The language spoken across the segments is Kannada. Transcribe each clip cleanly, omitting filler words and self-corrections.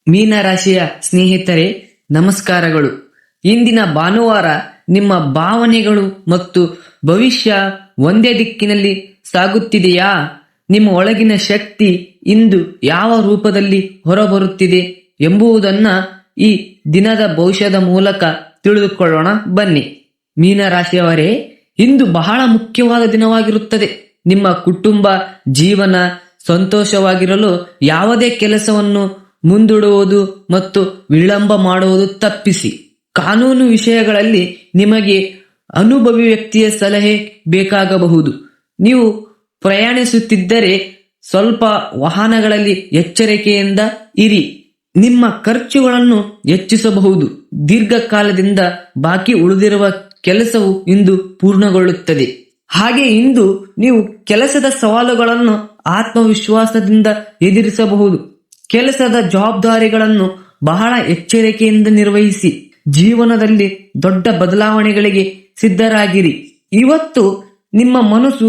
ಮೀನರಾಶಿಯ ಸ್ನೇಹಿತರೆ, ನಮಸ್ಕಾರಗಳು. ಇಂದಿನ ಭಾನುವಾರ ನಿಮ್ಮ ಭಾವನೆಗಳು ಮತ್ತು ಭವಿಷ್ಯ ಒಂದೇ ದಿಕ್ಕಿನಲ್ಲಿ ಸಾಗುತ್ತಿದೆಯಾ? ನಿಮ್ಮ ಒಳಗಿನ ಶಕ್ತಿ ಇಂದು ಯಾವ ರೂಪದಲ್ಲಿ ಹೊರಬರುತ್ತಿದೆ ಎಂಬುದನ್ನ ಈ ದಿನದ ಭವಿಷ್ಯದ ಮೂಲಕ ತಿಳಿದುಕೊಳ್ಳೋಣ ಬನ್ನಿ. ಮೀನರಾಶಿಯವರೇ, ಇಂದು ಬಹಳ ಮುಖ್ಯವಾದ ದಿನವಾಗಿರುತ್ತದೆ. ನಿಮ್ಮ ಕುಟುಂಬ ಜೀವನ ಸಂತೋಷವಾಗಿರಲು ಯಾವುದೇ ಕೆಲಸವನ್ನು ಮುಂದೂಡುವುದು ಮತ್ತು ವಿಳಂಬ ಮಾಡುವುದು ತಪ್ಪಿಸಿ. ಕಾನೂನು ವಿಷಯಗಳಲ್ಲಿ ನಿಮಗೆ ಅನುಭವಿ ವ್ಯಕ್ತಿಯ ಸಲಹೆ ಬೇಕಾಗಬಹುದು. ನೀವು ಪ್ರಯಾಣಿಸುತ್ತಿದ್ದರೆ ಸ್ವಲ್ಪ ವಾಹನಗಳಲ್ಲಿ ಎಚ್ಚರಿಕೆಯಿಂದ ಇರಿ. ನಿಮ್ಮ ಖರ್ಚುಗಳನ್ನು ಹೆಚ್ಚಿಸಬಹುದು. ದೀರ್ಘಕಾಲದಿಂದ ಬಾಕಿ ಉಳಿದಿರುವ ಕೆಲಸವು ಇಂದು ಪೂರ್ಣಗೊಳ್ಳುತ್ತದೆ. ಹಾಗೆ ಇಂದು ನೀವು ಕೆಲಸದ ಸವಾಲುಗಳನ್ನು ಆತ್ಮವಿಶ್ವಾಸದಿಂದ ಎದುರಿಸಬಹುದು. ಕೆಲಸದ ಜವಾಬ್ದಾರಿಗಳನ್ನು ಬಹಳ ಎಚ್ಚರಿಕೆಯಿಂದ ನಿರ್ವಹಿಸಿ. ಜೀವನದಲ್ಲಿ ದೊಡ್ಡ ಬದಲಾವಣೆಗಳಿಗೆ ಸಿದ್ಧರಾಗಿರಿ. ಇವತ್ತು ನಿಮ್ಮ ಮನಸ್ಸು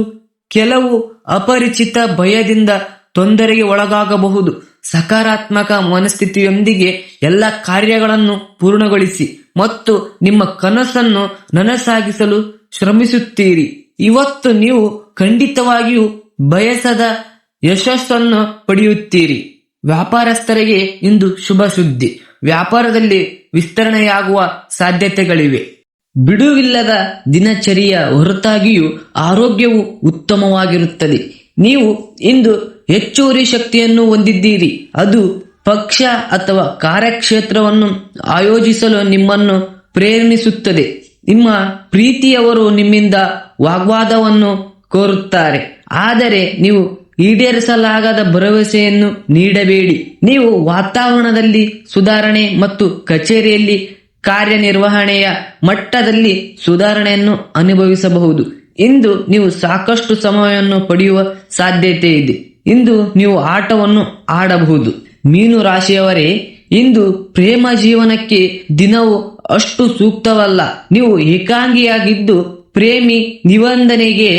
ಕೆಲವು ಅಪರಿಚಿತ ಭಯದಿಂದ ತೊಂದರೆಗೆ ಒಳಗಾಗಬಹುದು. ಸಕಾರಾತ್ಮಕ ಮನಸ್ಥಿತಿಯೊಂದಿಗೆ ಎಲ್ಲ ಕಾರ್ಯಗಳನ್ನು ಪೂರ್ಣಗೊಳಿಸಿ ಮತ್ತು ನಿಮ್ಮ ಕನಸನ್ನು ನನಸಾಗಿಸಲು ಶ್ರಮಿಸುತ್ತೀರಿ. ಇವತ್ತು ನೀವು ಖಂಡಿತವಾಗಿಯೂ ಬಯಸದ ಯಶಸ್ಸನ್ನು ಪಡೆಯುತ್ತೀರಿ. ವ್ಯಾಪಾರಸ್ಥರಿಗೆ ಇಂದು ಶುಭ ಸುದ್ದಿ. ವ್ಯಾಪಾರದಲ್ಲಿ ವಿಸ್ತರಣೆಯಾಗುವ ಸಾಧ್ಯತೆಗಳಿವೆ. ಬಿಡುವಿಲ್ಲದ ದಿನಚರಿಯ ಹೊರತಾಗಿಯೂ ಆರೋಗ್ಯವು ಉತ್ತಮವಾಗಿರುತ್ತದೆ. ನೀವು ಇಂದು ಹೆಚ್ಚುವರಿ ಶಕ್ತಿಯನ್ನು ಹೊಂದಿದ್ದೀರಿ. ಅದು ಪಕ್ಷ ಅಥವಾ ಕಾರ್ಯಕ್ಷೇತ್ರವನ್ನು ಆಯೋಜಿಸಲು ನಿಮ್ಮನ್ನು ಪ್ರೇರೇಪಿಸುತ್ತದೆ. ನಿಮ್ಮ ಪ್ರೀತಿಯವರು ನಿಮ್ಮಿಂದ ವಾಗ್ವಾದವನ್ನು ಕೋರುತ್ತಾರೆ, ಆದರೆ ನೀವು ಈಡೇರಿಸಲಾಗದ ಭರವಸೆಯನ್ನು ನೀಡಬೇಡಿ. ನೀವು ವಾತಾವರಣದಲ್ಲಿ ಸುಧಾರಣೆ ಮತ್ತು ಕಚೇರಿಯಲ್ಲಿ ಕಾರ್ಯನಿರ್ವಹಣೆಯ ಮಟ್ಟದಲ್ಲಿ ಸುಧಾರಣೆಯನ್ನು ಅನುಭವಿಸಬಹುದು. ಇಂದು ನೀವು ಸಾಕಷ್ಟು ಸಮಯವನ್ನು ಪಡೆಯುವ ಸಾಧ್ಯತೆ ಇದೆ. ಇಂದು ನೀವು ಆಟವನ್ನು ಆಡಬಹುದು. ಮೀನು ರಾಶಿಯವರೇ, ಇಂದು ಪ್ರೇಮ ಜೀವನಕ್ಕೆ ದಿನವು ಅಷ್ಟು ಸೂಕ್ತವಲ್ಲ. ನೀವು ಏಕಾಂಗಿಯಾಗಿದ್ದು ಪ್ರೇಮಿ ನಿಬಂಧನೆಗೆ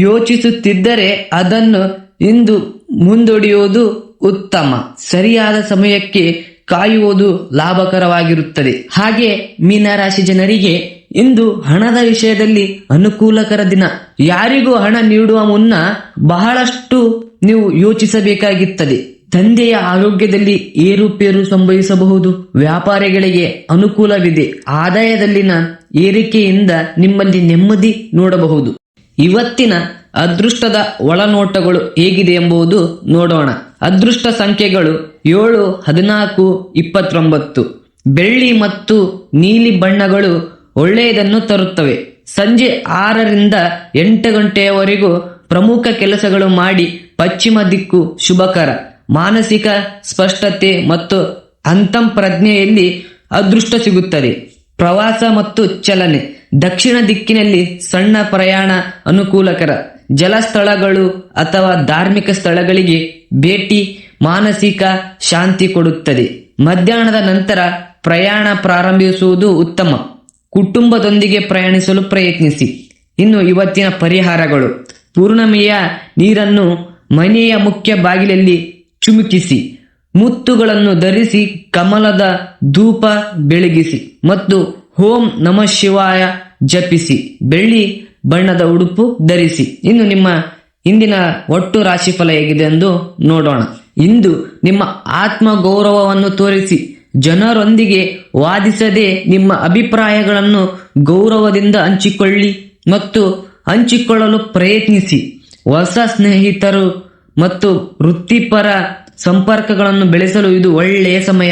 ಯೋಚಿಸುತ್ತಿದ್ದರೆ ಅದನ್ನು ಇಂದು ಮುಂದೂಡುವುದು ಉತ್ತಮ. ಸರಿಯಾದ ಸಮಯಕ್ಕೆ ಕಾಯುವುದು ಲಾಭಕರವಾಗಿರುತ್ತದೆ. ಹಾಗೆ ಮೀನರಾಶಿ ಜನರಿಗೆ ಇಂದು ಹಣದ ವಿಷಯದಲ್ಲಿ ಅನುಕೂಲಕರ ದಿನ. ಯಾರಿಗೂ ಹಣ ನೀಡುವ ಮುನ್ನ ಬಹಳಷ್ಟು ನೀವು ಯೋಚಿಸಬೇಕಾಗುತ್ತದೆ. ತಂದೆಯ ಆರೋಗ್ಯದಲ್ಲಿ ಏರುಪೇರು ಸಂಭವಿಸಬಹುದು. ವ್ಯಾಪಾರಿಗಳಿಗೆ ಅನುಕೂಲವಿದೆ. ಆದಾಯದಲ್ಲಿನ ಏರಿಕೆಯಿಂದ ನಿಮ್ಮಲ್ಲಿ ನೆಮ್ಮದಿ ನೋಡಬಹುದು. ಇವತ್ತಿನ ಅದೃಷ್ಟದ ಒಳನೋಟಗಳು ಹೇಗಿದೆ ಎಂಬುದು ನೋಡೋಣ. ಅದೃಷ್ಟ ಸಂಖ್ಯೆಗಳು 7, 14, 29. ಬೆಳ್ಳಿ ಮತ್ತು ನೀಲಿ ಬಣ್ಣಗಳು ಒಳ್ಳೆಯದನ್ನು ತರುತ್ತವೆ. ಸಂಜೆ 6ರಿಂದ 8 ಗಂಟೆಯವರೆಗೂ ಪ್ರಮುಖ ಕೆಲಸಗಳು ಮಾಡಿ. ಪಶ್ಚಿಮ ದಿಕ್ಕು ಶುಭಕರ. ಮಾನಸಿಕ ಸ್ಪಷ್ಟತೆ ಮತ್ತು ಅಂತಃಪ್ರಜ್ಞೆಯಲ್ಲಿ ಅದೃಷ್ಟ ಸಿಗುತ್ತದೆ. ಪ್ರವಾಸ ಮತ್ತು ಚಲನೆ. ದಕ್ಷಿಣ ದಿಕ್ಕಿನಲ್ಲಿ ಸಣ್ಣ ಪ್ರಯಾಣ ಅನುಕೂಲಕರ. ಜಲಸ್ಥಳಗಳು ಅಥವಾ ಧಾರ್ಮಿಕ ಸ್ಥಳಗಳಿಗೆ ಭೇಟಿ ಮಾನಸಿಕ ಶಾಂತಿ ಕೊಡುತ್ತದೆ. ಮಧ್ಯಾಹ್ನದ ನಂತರ ಪ್ರಯಾಣ ಪ್ರಾರಂಭಿಸುವುದು ಉತ್ತಮ. ಕುಟುಂಬದೊಂದಿಗೆ ಪ್ರಯಾಣಿಸಲು ಪ್ರಯತ್ನಿಸಿ. ಇನ್ನು ಇವತ್ತಿನ ಪರಿಹಾರಗಳು: ಪೂರ್ಣಿಮೆಯ ನೀರನ್ನು ಮನೆಯ ಮುಖ್ಯ ಬಾಗಿಲಲ್ಲಿ ಚಿಮುಕಿಸಿ. ಮುತ್ತುಗಳನ್ನು ಧರಿಸಿ ಕಮಲದ ಧೂಪ ಬೆಳಗಿಸಿ ಮತ್ತು ಓಂ ನಮಃ ಶಿವಾಯ ಜಪಿಸಿ. ಬೆಳ್ಳಿ ಬಣ್ಣದ ಉಡುಪು ಧರಿಸಿ. ಇನ್ನು ನಿಮ್ಮ ಇಂದಿನ ಒಟ್ಟು ರಾಶಿಫಲ ಹೇಗಿದೆ ಎಂದು ನೋಡೋಣ. ಇಂದು ನಿಮ್ಮ ಆತ್ಮ ಗೌರವವನ್ನು ತೋರಿಸಿ. ಜನರೊಂದಿಗೆ ವಾದಿಸದೆ ನಿಮ್ಮ ಅಭಿಪ್ರಾಯಗಳನ್ನು ಗೌರವದಿಂದ ಹಂಚಿಕೊಳ್ಳಿ ಮತ್ತು ಹಂಚಿಕೊಳ್ಳಲು ಪ್ರಯತ್ನಿಸಿ. ಹೊಸ ಸ್ನೇಹಿತರು ಮತ್ತು ವೃತ್ತಿಪರ ಸಂಪರ್ಕಗಳನ್ನು ಬೆಳೆಸಲು ಇದು ಒಳ್ಳೆಯ ಸಮಯ.